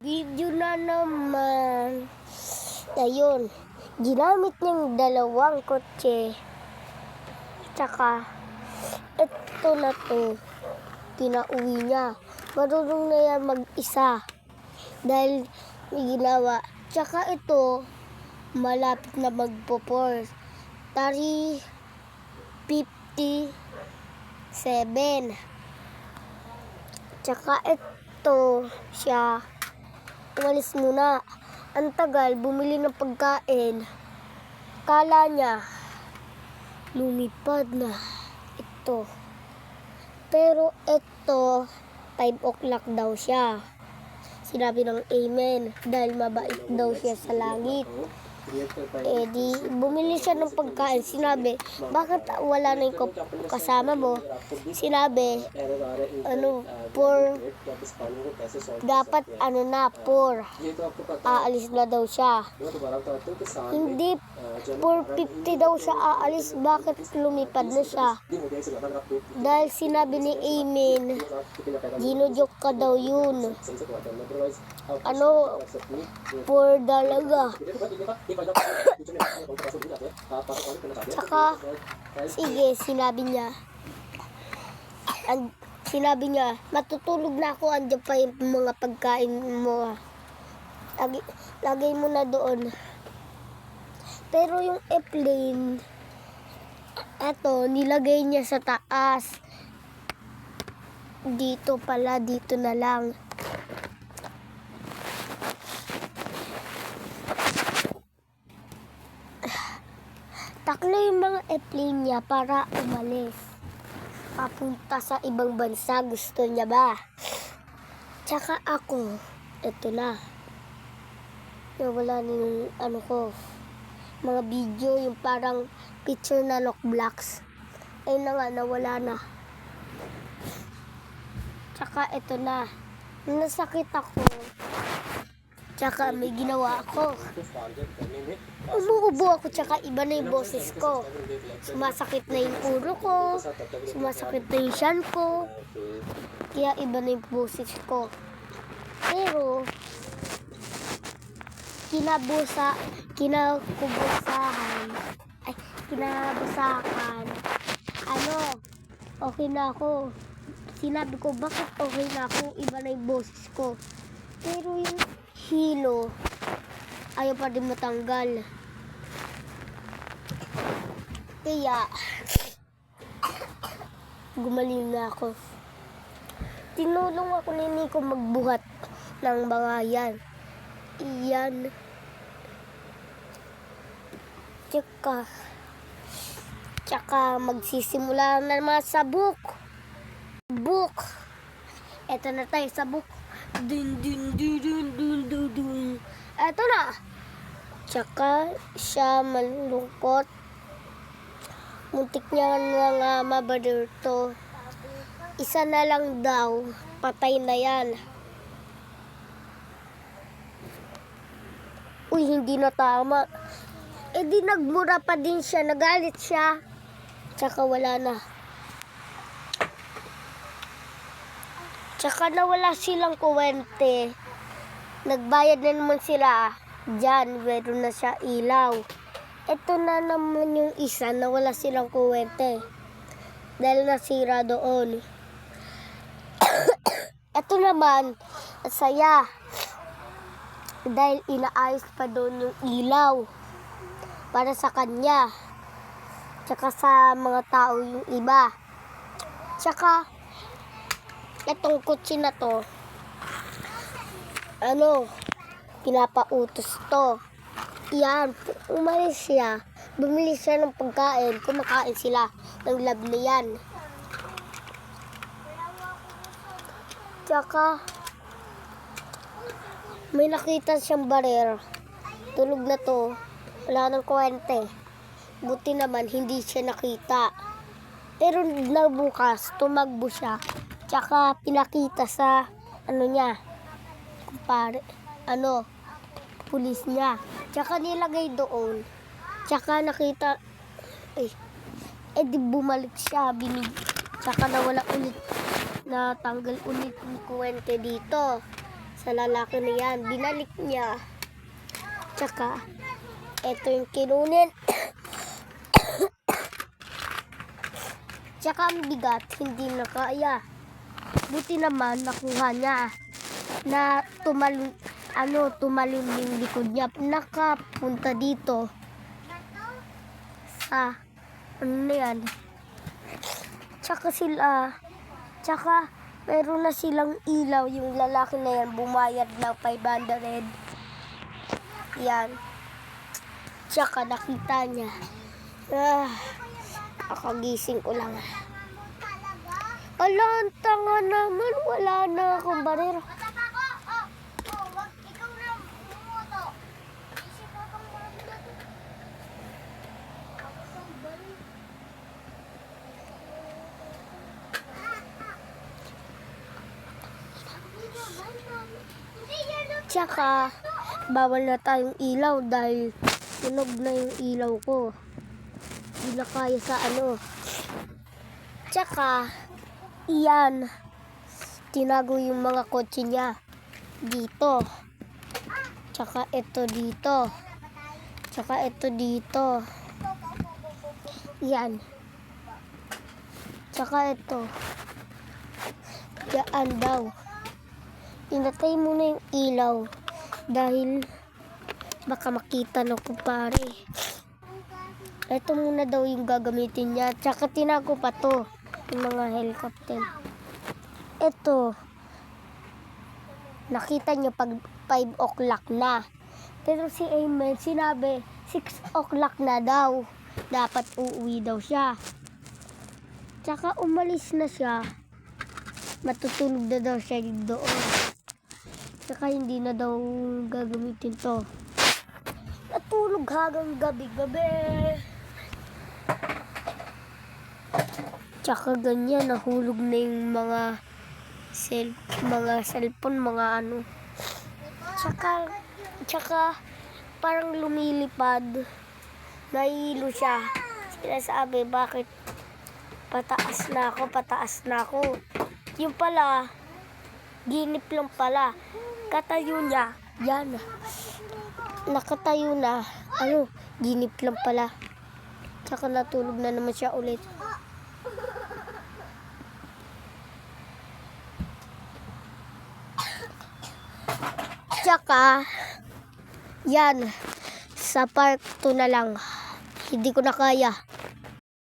Video na naman. Ayun, ginamit niyang dalawang kotse. Tsaka, ito na to, pinauwi niya. Marunong na yan mag-isa. Dahil may ginawa. Tsaka ito, malapit na magpo-force. 57. Tsaka ito siya. Umalis muna. Ang tagal, bumili ng pagkain. Kala niya, lumipad na. Ito. Pero ito, 5 o'clock daw siya. Sinabi ng amen dahil mabait daw siya sa langit. Eh di, bumili siya ng pagkain. Sinabi, bakit wala na yung kasama mo? Sinabi, dapat aalis na daw siya. Hindi, 4:50 daw siya aalis. Bakit lumipad na siya? Dahil sinabi ni Amen, ginujoke ka daw yun. 4 dalaga. Tsaka, sige, sinabi niya, matutulog na ako, andyan pa yung mga pagkain mo. Lagay mo na doon. Pero yung airplane, nilagay niya sa taas. Dito pala, dito na lang. Taklo yung mga airplane niya para umalis. Papunta sa ibang bansa. Gusto niya ba? Tsaka ako, eto na. Nawala na yung mga video, yung parang picture na lockblocks. Ayun na nga, nawala na. Tsaka eto na. Nasakit ako. Tsaka may ginawa ako. Umuubo ako, tsaka iba na yung boses ko. Sumasakit na yung ulo ko. Sumasakit na yung tiyan ko. Kaya iba na yung boses ko. Pero, kinabusakan, okay na ako. Sinabi ko, bakit okay na ako? Iba na yung boses ko. Pero yung hilo, ayaw pa din matanggal. Kaya, gumaling na ako. Tinulong ako ni Nico magbuhat ng mga yan. Iyan. Tsaka magsisimula na naman sa book. Eto na tayo sa book. Dun. Eto na. Tsaka siya malungkot. Muntik niya nga mabader to. Isa na lang daw. Patay na yan. Uy, hindi na tama. Eh di nagmura pa din siya. Nagalit siya. Tsaka wala na. Tsaka nawala silang kuwente. Nagbayad na naman sila. Diyan, meron na siya ilaw. Ito na naman yung isa na wala silang kuwente. Dahil nasira doon. Ito naman, saya. Dahil inaayos pa doon yung ilaw. Para sa kanya. Tsaka sa mga tao yung iba. Tsaka, itong kutsi na to, pinapautos to. Yan, umalis siya. Bumili siya ng pagkain. Kumakain sila ng lab na yan. Tsaka, may nakita siyang barer. Tulog na to. Wala nang kuwente. Buti naman, hindi siya nakita. Pero nabukas, tumagbo siya. Tsaka, pinakita sa, pulis niya. Tsaka nilagay doon. Tsaka nakita, di bumalik siya. Tsaka nawala ulit, natanggal ulit yung kuwente dito. sa lalaki na yan. Binalik niya. Tsaka, ito yung kinunin. Tsaka ang bigat, hindi na kaya. Buti naman, nakuha niya. Na tumalon yung likod niya. Nakapunta dito. Sa, ano na yan. Tsaka, meron na silang ilaw. Yung lalaki na yan, bumayad ng 500. Yan. Tsaka nakita niya. Kakagising ko lang. Ala, ang tanga naman. Wala na akong barero. Tsaka, bawal na tayong ilaw dahil tunog na yung ilaw ko. Hindi na kaya sa ano. Tsaka, iyan. Tinago yung mga kotse niya. Dito. Tsaka ito dito. Tsaka ito dito. Iyan. Tsaka ito. Diyan daw. Pinatay mo na yung ilaw dahil baka makita ng kumpare. Ito muna daw yung gagamitin niya. Tsaka tinago pa to yung mga helicopter. Ito, nakita niya pag 5 o'clock na. Pero si Amen sinabi 6 o'clock na daw. Dapat uuwi daw siya. Tsaka umalis na siya. Matutulog na daw siya doon. Tsaka hindi na daw gagamitin to. Natulog hanggang gabi-gabi. Tsaka ganyan, nahulog na yung mga cellphone, mga ano. Tsaka parang lumilipad. Nahihilo siya. Sinasabi, bakit pataas na ako. Yung pala, ginip lang pala. Katayo niya, yan. Nakatayo na, ginip lang pala. Tsaka natulog na naman siya ulit. Tsaka, yan, sa park to na lang. Hindi ko na kaya.